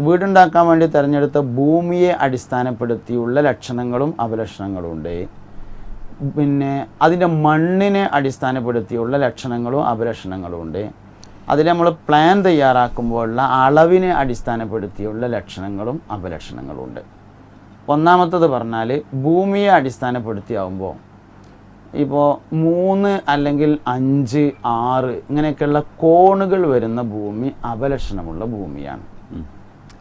വീടുണ്ടാക്കാൻ വേണ്ടി തിരഞ്ഞെടുത്ത ഭൂമിയെ അടിസ്ഥാനപ്പെടുത്തിയുള്ള ലക്ഷണങ്ങളും അപലക്ഷണങ്ങളും ഉണ്ട്. പിന്നെ അതിൻ്റെ മണ്ണിനെ അടിസ്ഥാനപ്പെടുത്തിയുള്ള ലക്ഷണങ്ങളും അപലക്ഷണങ്ങളും ഉണ്ട്. അതിൽ നമ്മൾ പ്ലാൻ തയ്യാറാക്കുമ്പോഴുള്ള അളവിനെ അടിസ്ഥാനപ്പെടുത്തിയുള്ള ലക്ഷണങ്ങളും അപലക്ഷണങ്ങളും ഉണ്ട്. ഒന്നാമത്തത് പറഞ്ഞാൽ ഭൂമിയെ അടിസ്ഥാനപ്പെടുത്തിയാവുമ്പോൾ ഇപ്പോൾ 3 അല്ലെങ്കിൽ 5, 6 ഇങ്ങനെയൊക്കെയുള്ള കോണുകൾ വരുന്ന ഭൂമി അപലക്ഷണമുള്ള ഭൂമിയാണ്.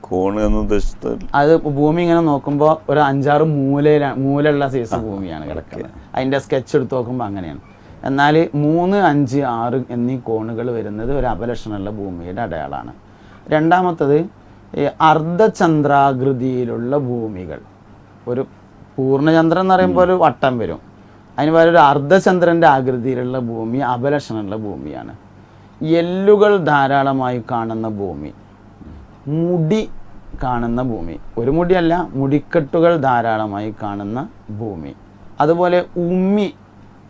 കോണ് എന്ന് ഉദ്ദേശിച്ചത് അത് ഭൂമി ഇങ്ങനെ നോക്കുമ്പോൾ ഒരു 5-6 മൂലയുള്ള സൈസ് ഭൂമിയാണ് കിടക്കുന്നത്. അതിൻ്റെ സ്കെച്ച് എടുത്ത് നോക്കുമ്പോൾ അങ്ങനെയാണ്. എന്നാൽ 3, 5, 6 എന്നീ കോണുകൾ വരുന്നത് ഒരു അപലക്ഷണമുള്ള ഭൂമിയുടെ അടയാളമാണ്. രണ്ടാമത്തത് അർദ്ധചന്ദ്രാകൃതിയിലുള്ള ഭൂമികൾ. ഒരു പൂർണ്ണചന്ദ്രൻ എന്ന് പറയുമ്പോൾ ഒരു വട്ടം വരും, അതിന് പകരം ഒരു അർദ്ധചന്ദ്രൻ്റെ ആകൃതിയിലുള്ള ഭൂമി അപലക്ഷണമുള്ള ഭൂമിയാണ്. എല്ലുകൾ ധാരാളമായി കാണുന്ന ഭൂമി, മുടി കാണുന്ന ഭൂമി, ഒരു മുടിയല്ല മുടിക്കെട്ടുകൾ ധാരാളമായി കാണുന്ന ഭൂമി. അതുപോലെ ഉമ്മി,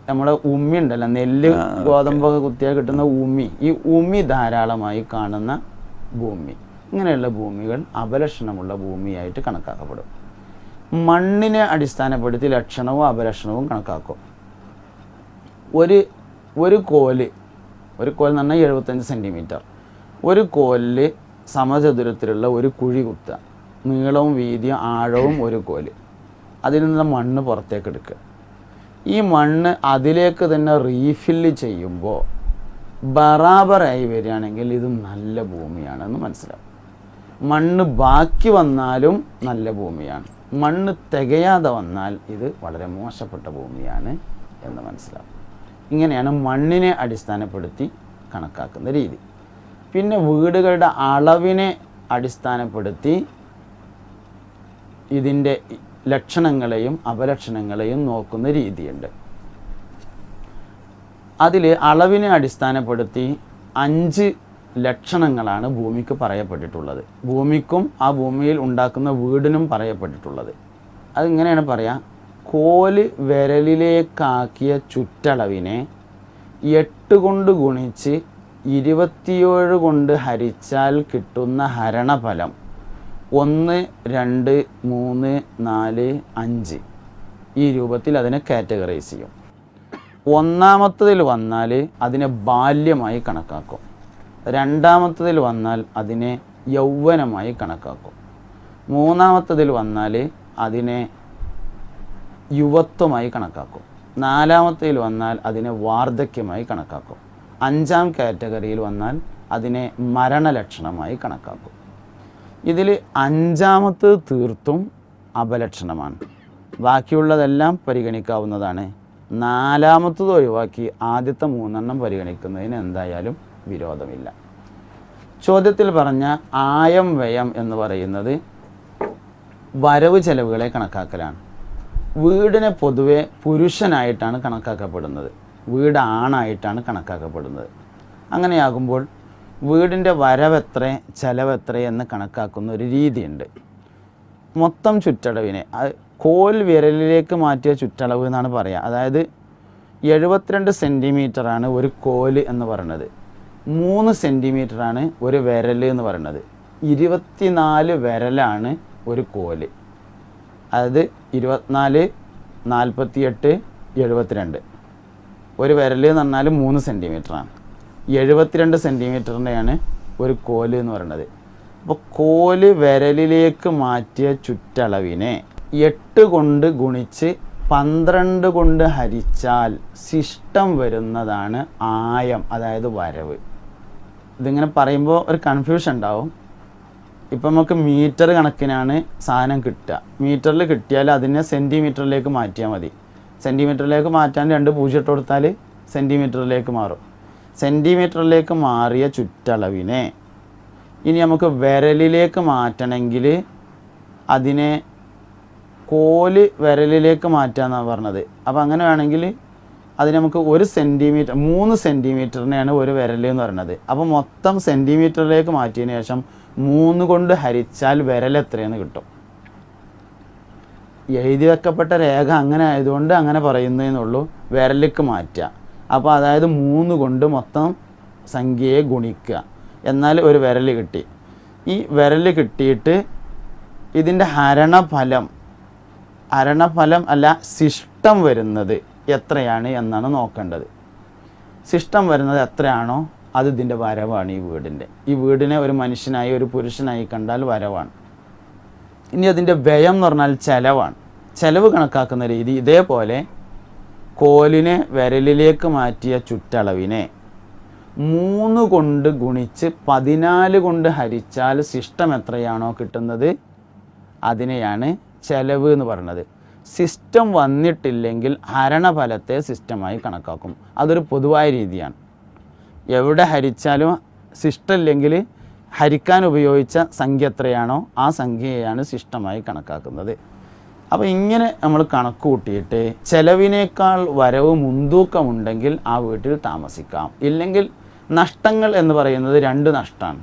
നമ്മുടെ ഉമ്മി ഉണ്ടല്ലോ, നെല്ല് ഗോതമ്പൊക്കെ കുത്തിയാൽ കിട്ടുന്ന ഉമ്മി, ഈ ഉമ്മി ധാരാളമായി കാണുന്ന ഭൂമി. ഇങ്ങനെയുള്ള ഭൂമികൾ അപലക്ഷണമുള്ള ഭൂമിയായിട്ട് കണക്കാക്കപ്പെടും. മണ്ണിനെ അടിസ്ഥാനപ്പെടുത്തി ലക്ഷണവും അപലക്ഷണവും കണക്കാക്കും. ഒരു കോല് എന്ന് പറഞ്ഞാൽ 75 സെൻറ്റിമീറ്റർ. ഒരു കോലിൽ സമചതുരത്തിലുള്ള ഒരു കുഴി കുത്തുക, നീളവും വീതിയും ആഴവും ഒരു കോല്. അതിൽ നിന്ന് മണ്ണ് പുറത്തേക്ക് എടുക്കുക. ഈ മണ്ണ് അതിലേക്ക് തന്നെ റീഫില്ല് ചെയ്യുമ്പോൾ ബറാബറായി വരികയാണെങ്കിൽ ഇത് നല്ല ഭൂമിയാണെന്ന് മനസ്സിലാവും. മണ്ണ് ബാക്കി വന്നാലും നല്ല ഭൂമിയാണ്, മണ്ണ് തികയാതെ വന്നാൽ ഇത് വളരെ മോശപ്പെട്ട ഭൂമിയാണ് എന്ന് മനസ്സിലാവും. ഇങ്ങനെയാണ് മണ്ണിനെ അടിസ്ഥാനപ്പെടുത്തി കണക്കാക്കുന്ന രീതി. പിന്നെ വീടുകളുടെ അളവിനെ അടിസ്ഥാനപ്പെടുത്തി ഇതിൻ്റെ ലക്ഷണങ്ങളെയും അപലക്ഷണങ്ങളെയും നോക്കുന്ന രീതിയുണ്ട്. അതിൽ അളവിനെ അടിസ്ഥാനപ്പെടുത്തി 5 ലക്ഷണങ്ങളാണ് ഭൂമിക്ക് പറയപ്പെട്ടിട്ടുള്ളത്. ഭൂമിക്കും ആ ഭൂമിയിൽ ഉണ്ടാക്കുന്ന വീടിനും പറയപ്പെട്ടിട്ടുള്ളത്. അതിങ്ങനെയാണ് പറയാം: കോല് വിരലിലേക്കാക്കിയ ചുറ്റളവിനെ 8 കൊണ്ട് ഗുണിച്ച് 27 കൊണ്ട് ഹരിച്ചാൽ കിട്ടുന്ന ഹരണഫലം 1, 2, 3, 4, 5 ഈ രൂപത്തിൽ അതിനെ കാറ്റഗറൈസ് ചെയ്യും. ഒന്നാമത്തതിൽ വന്നാൽ അതിനെ ബാല്യമായി കണക്കാക്കും. രണ്ടാമത്തതിൽ വന്നാൽ അതിനെ യൗവനമായി കണക്കാക്കും. മൂന്നാമത്തതിൽ വന്നാൽ അതിനെ യുവത്വമായി കണക്കാക്കും. നാലാമത്തതിൽ വന്നാൽ അതിനെ വാർദ്ധക്യമായി കണക്കാക്കും. 5ാം കാറ്റഗറിയിൽ വന്നാൽ അതിനെ മരണലക്ഷണമായി കണക്കാക്കും. ഇതിൽ 5ാമത്തത് തീർത്തും അപലക്ഷണമാണ്. ബാക്കിയുള്ളതെല്ലാം പരിഗണിക്കാവുന്നതാണ്. 4ാമത്തത് ഒഴിവാക്കി ആദ്യത്തെ 3 പരിഗണിക്കുന്നതിന് എന്തായാലും വിരോധമില്ല. ചോദ്യത്തിൽ പറഞ്ഞ ആയം വ്യയം എന്ന് പറയുന്നത് വരവ് ചെലവുകളെ കണക്കാക്കലാണ്. വീടിനെ പൊതുവെ പുരുഷനായിട്ടാണ് കണക്കാക്കപ്പെടുന്നത്, വീട് ആണായിട്ടാണ് കണക്കാക്കപ്പെടുന്നത്. അങ്ങനെയാകുമ്പോൾ വീടിൻ്റെ വരവെത്ര ചെലവെത്ര എന്ന് കണക്കാക്കുന്ന ഒരു രീതിയുണ്ട്. മൊത്തം ചുറ്റളവിനെ കോൽ വിരലിലേക്ക് മാറ്റിയ ചുറ്റളവ് എന്നാണ് പറയുക. അതായത് 72 സെൻറ്റിമീറ്ററാണ് ഒരു കോല് എന്ന് പറയുന്നത്, 3 സെൻറ്റിമീറ്ററാണ് ഒരു വിരൽ എന്ന് പറയുന്നത്, 24 വിരലാണ് ഒരു കോല്. അതായത് 24, 48, 72. ഒരു വിരൽ എന്ന് പറഞ്ഞാൽ 3 സെൻറ്റിമീറ്ററാണ്. 72 സെൻറ്റിമീറ്ററിൻ്റെയാണ് ഒരു കോല് എന്ന് പറയുന്നത്. അപ്പോൾ കോല് വിരലിലേക്ക് മാറ്റിയ ചുറ്റളവിനെ 8 കൊണ്ട് ഗുണിച്ച് 12 കൊണ്ട് ഹരിച്ചാൽ ശിഷ്ടം വരുന്നതാണ് ആയം, അതായത് വരവ്. ഇതിങ്ങനെ പറയുമ്പോൾ ഒരു കൺഫ്യൂഷൻ ഉണ്ടാവും. ഇപ്പം നമുക്ക് മീറ്റർ കണക്കിനാണ് സാധനം കിട്ടുക. മീറ്ററിൽ കിട്ടിയാൽ അതിനെ സെൻറ്റിമീറ്ററിലേക്ക് മാറ്റിയാൽ മതി. സെൻറ്റിമീറ്ററിലേക്ക് മാറ്റാൻ 2 0 ഇട്ട് കൊടുത്താൽ സെൻറ്റിമീറ്ററിലേക്ക് മാറും. സെൻറ്റിമീറ്ററിലേക്ക് മാറിയ ചുറ്റളവിനെ ഇനി നമുക്ക് വിരലിലേക്ക് മാറ്റണമെങ്കിൽ അതിനെ കോല് വിരലിലേക്ക് മാറ്റാമെന്നാണ് പറഞ്ഞത്. അപ്പോൾ അങ്ങനെ വേണമെങ്കിൽ അതിന് നമുക്ക് 1 സെൻറ്റിമീറ്റർ 3 സെൻറ്റിമീറ്ററിനെയാണ് ഒരു വിരൽ എന്ന് പറയുന്നത്. അപ്പോൾ മൊത്തം സെൻറ്റിമീറ്ററിലേക്ക് മാറ്റിയതിന് ശേഷം 3 കൊണ്ട് ഹരിച്ചാൽ വിരൽ എത്രയെന്ന് കിട്ടും. എഴുതി വെക്കപ്പെട്ട രേഖ അങ്ങനെ ആയതുകൊണ്ട് അങ്ങനെ പറയുന്നതെന്നുള്ളൂ. വിരലിലേക്ക് മാറ്റുക. അപ്പോൾ അതായത് 3 കൊണ്ട് മൊത്തം സംഖ്യയെ ഗുണിക്കുക, എന്നാൽ ഒരു വിരൽ കിട്ടി. ഈ വിരൽ കിട്ടിയിട്ട് ഇതിൻ്റെ ഹരണഫലം അല്ല ശിഷ്ടം വരുന്നത് എത്രയാണ് എന്നാണ് നോക്കേണ്ടത്. ശിഷ്ടം വരുന്നത് എത്രയാണോ അത് ഇതിൻ്റെ വരവാണ്. ഈ വീടിനെ ഒരു മനുഷ്യനായി ഒരു പുരുഷനായി കണ്ടാൽ വരവാണ്. ഇനി അതിൻ്റെ വ്യയം എന്ന് പറഞ്ഞാൽ ചെലവാണ്. ചെലവ് കണക്കാക്കുന്ന രീതി ഇതേപോലെ കോലിനെ വിരലിലേക്ക് മാറ്റിയ ചുറ്റളവിനെ 3 കൊണ്ട് ഗുണിച്ച് 14 കൊണ്ട് ഹരിച്ചാൽ ശിഷ്ടം എത്രയാണോ കിട്ടുന്നത് അതിനെയാണ് ചെലവ് എന്ന് പറയുന്നത്. സിസ്റ്റം വന്നിട്ടില്ലെങ്കിൽ ഹരണഫലത്തെ സിസ്റ്റമായി കണക്കാക്കും. അതൊരു പൊതുവായ രീതിയാണ്. എവിടെ ഹരിച്ചാലും ശിഷ്ടമില്ലെങ്കിൽ ഹരിക്കാൻ ഉപയോഗിച്ച സംഖ്യ എത്രയാണോ ആ സംഖ്യയാണ് ശിഷ്ടമായി കണക്കാക്കുന്നത്. അപ്പോൾ ഇങ്ങനെ നമ്മൾ കണക്ക് കൂട്ടിയിട്ട് ചെലവിനേക്കാൾ വരവ് മുൻതൂക്കമുണ്ടെങ്കിൽ ആ വീട്ടിൽ താമസിക്കാം. ഇല്ലെങ്കിൽ നഷ്ടങ്ങൾ എന്ന് പറയുന്നത് 2 നഷ്ടമാണ്.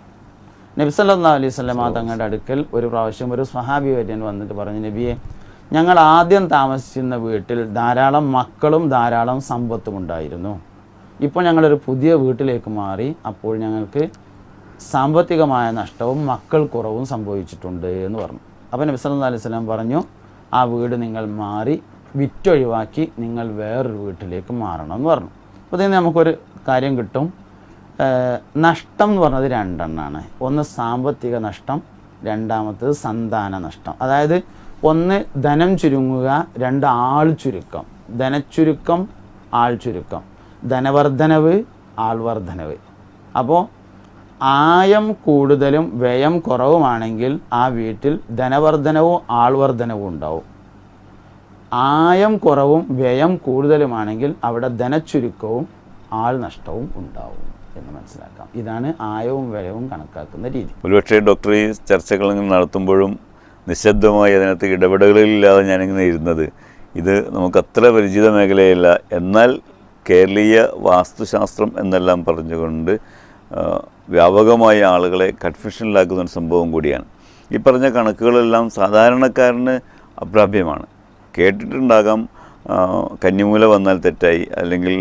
നബി സല്ലല്ലാഹു അലൈഹി വസല്ലം തങ്ങളുടെ അടുക്കൽ ഒരു പ്രാവശ്യം ഒരു സ്വഹാബി വര്യൻ വന്നിട്ട് പറഞ്ഞു, നബിയെ, ഞങ്ങൾ ആദ്യം താമസിച്ചിരുന്ന വീട്ടിൽ ധാരാളം മക്കളും ധാരാളം സമ്പത്തും ഉണ്ടായിരുന്നു. ഇപ്പോൾ ഞങ്ങളൊരു പുതിയ വീട്ടിലേക്ക് മാറി. അപ്പോൾ ഞങ്ങൾക്ക് സാമ്പത്തികമായ നഷ്ടവും മക്കൾ കുറവും സംഭവിച്ചിട്ടുണ്ട് എന്ന് പറഞ്ഞു. അപ്പോൾ നബി സല്ലല്ലാഹു അലൈഹി വസല്ലം പറഞ്ഞു, ആ വീട് നിങ്ങൾ മാറി വിറ്റൊഴിവാക്കി നിങ്ങൾ വേറൊരു വീട്ടിലേക്ക് മാറണം എന്ന് പറഞ്ഞു. അപ്പോൾ ഇതിന് നമുക്കൊരു കാര്യം കിട്ടും. നഷ്ടം എന്ന് പറഞ്ഞത് 2 എണ്ണമാണ്. ഒന്ന് സാമ്പത്തിക നഷ്ടം, രണ്ടാമത്തത് സന്താന നഷ്ടം. അതായത് ഒന്ന് ധനം ചുരുങ്ങുക, 2 ആൾ ചുരുക്കം. ധനച്ചുരുക്കം, ആൾ ചുരുക്കം. ധനവർദ്ധനവ്, ആൾ വർദ്ധനവ്. അപ്പോൾ ആയം കൂടുതലും വ്യയം കുറവുമാണെങ്കിൽ ആ വീട്ടിൽ ധനവർദ്ധനവും ആൾ വർദ്ധനവും ഉണ്ടാവും. ആയം കുറവും വ്യയം കൂടുതലുമാണെങ്കിൽ അവിടെ ധനച്ചുരുക്കവും ആൾ നഷ്ടവും ഉണ്ടാവും എന്ന് മനസ്സിലാക്കാം. ഇതാണ് ആയവും വ്യയവും കണക്കാക്കുന്ന രീതി. ഒരുപക്ഷെ ഡോക്ടർ ഈ ചർച്ചകൾ നടത്തുമ്പോഴും നിശബ്ദമായി അതിനകത്ത് ഇടപെടലുകളില്ലാതെ ഞാനിങ്ങനെ ഇരുന്നത്, ഇത് നമുക്കത്ര പരിചിത മേഖലയല്ല. എന്നാൽ കേരളീയ വാസ്തുശാസ്ത്രം എന്നെല്ലാം പറഞ്ഞുകൊണ്ട് വ്യാപകമായ ആളുകളെ കൺഫ്യൂഷനിലാക്കുന്ന ഒരു സംഭവം കൂടിയാണ്. ഈ പറഞ്ഞ കണക്കുകളെല്ലാം സാധാരണക്കാരന് അപ്രാപ്യമാണ്. കേട്ടിട്ടുണ്ടാകാം, കന്നിമൂല വന്നാൽ തെറ്റായി, അല്ലെങ്കിൽ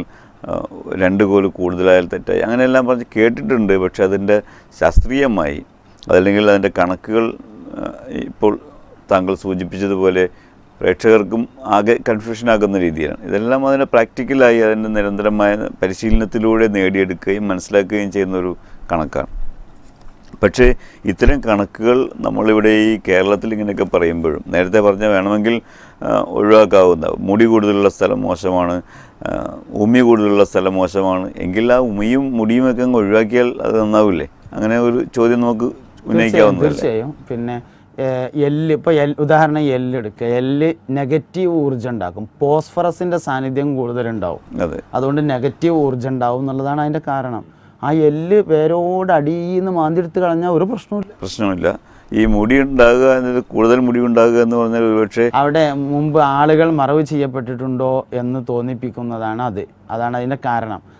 2 കോല് കൂടുതലായാൽ തെറ്റായി, അങ്ങനെയെല്ലാം പറഞ്ഞ് കേട്ടിട്ടുണ്ട്. പക്ഷെ അതിൻ്റെ ശാസ്ത്രീയമായി അതല്ലെങ്കിൽ അതിൻ്റെ കണക്കുകൾ ഇപ്പോൾ താങ്കൾ സൂചിപ്പിച്ചതുപോലെ പ്രേക്ഷകർക്കും ആകെ കൺഫ്യൂഷനാകുന്ന രീതിയാണ്. ഇതെല്ലാം അതിനെ പ്രാക്ടിക്കലായി അതിൻ്റെ നിരന്തരമായ പരിശീലനത്തിലൂടെ നേടിയെടുക്കുകയും മനസ്സിലാക്കുകയും ചെയ്യുന്നൊരു കണക്കാണ്. പക്ഷേ ഇത്തരം കണക്കുകൾ നമ്മളിവിടെ ഈ കേരളത്തിൽ ഇങ്ങനെയൊക്കെ പറയുമ്പോഴും നേരത്തെ പറഞ്ഞാൽ വേണമെങ്കിൽ ഒഴിവാക്കാവുന്ന മുടി കൂടുതലുള്ള സ്ഥലം മോശമാണ്, ഉമി കൂടുതലുള്ള സ്ഥലം മോശമാണ് എങ്കിൽ ആ ഉമിയും മുടിയുമൊക്കെ അങ്ങ് ഒഴിവാക്കിയാൽ അത് നന്നാവില്ലേ? അങ്ങനെ ഒരു ചോദ്യം നമുക്ക് ഉന്നയിക്കാവുന്നതല്ലേ? തീർച്ചയായും. പിന്നെ എല്ല്, ഇപ്പോൾ ഉദാഹരണം എല്ല് എടുക്കുക. എല്ല് നെഗറ്റീവ് ഊർജ്ജം ഉണ്ടാക്കും. ഫോസ്ഫറസിൻ്റെ സാന്നിധ്യം കൂടുതലുണ്ടാവും. അതെ, അതുകൊണ്ട് നെഗറ്റീവ് ഊർജ്ജം ഉണ്ടാവും എന്നുള്ളതാണ് അതിൻ്റെ കാരണം. ആ എല്ല് വേരോട് അടിയിൽ നിന്ന് മാന്തിയെടുത്ത് കളഞ്ഞാൽ ഒരു പ്രശ്നമില്ല. ഈ മുടി ഉണ്ടാകുക എന്നത്, കൂടുതൽ മുടി ഉണ്ടാകുക എന്ന് പറഞ്ഞാൽ ഒരുപക്ഷെ അവിടെ മുമ്പ് ആളുകൾ മറവ് ചെയ്യപ്പെട്ടിട്ടുണ്ടോ എന്ന് തോന്നിപ്പിക്കുന്നതാണ് അതാണ് അതിൻ്റെ കാരണം.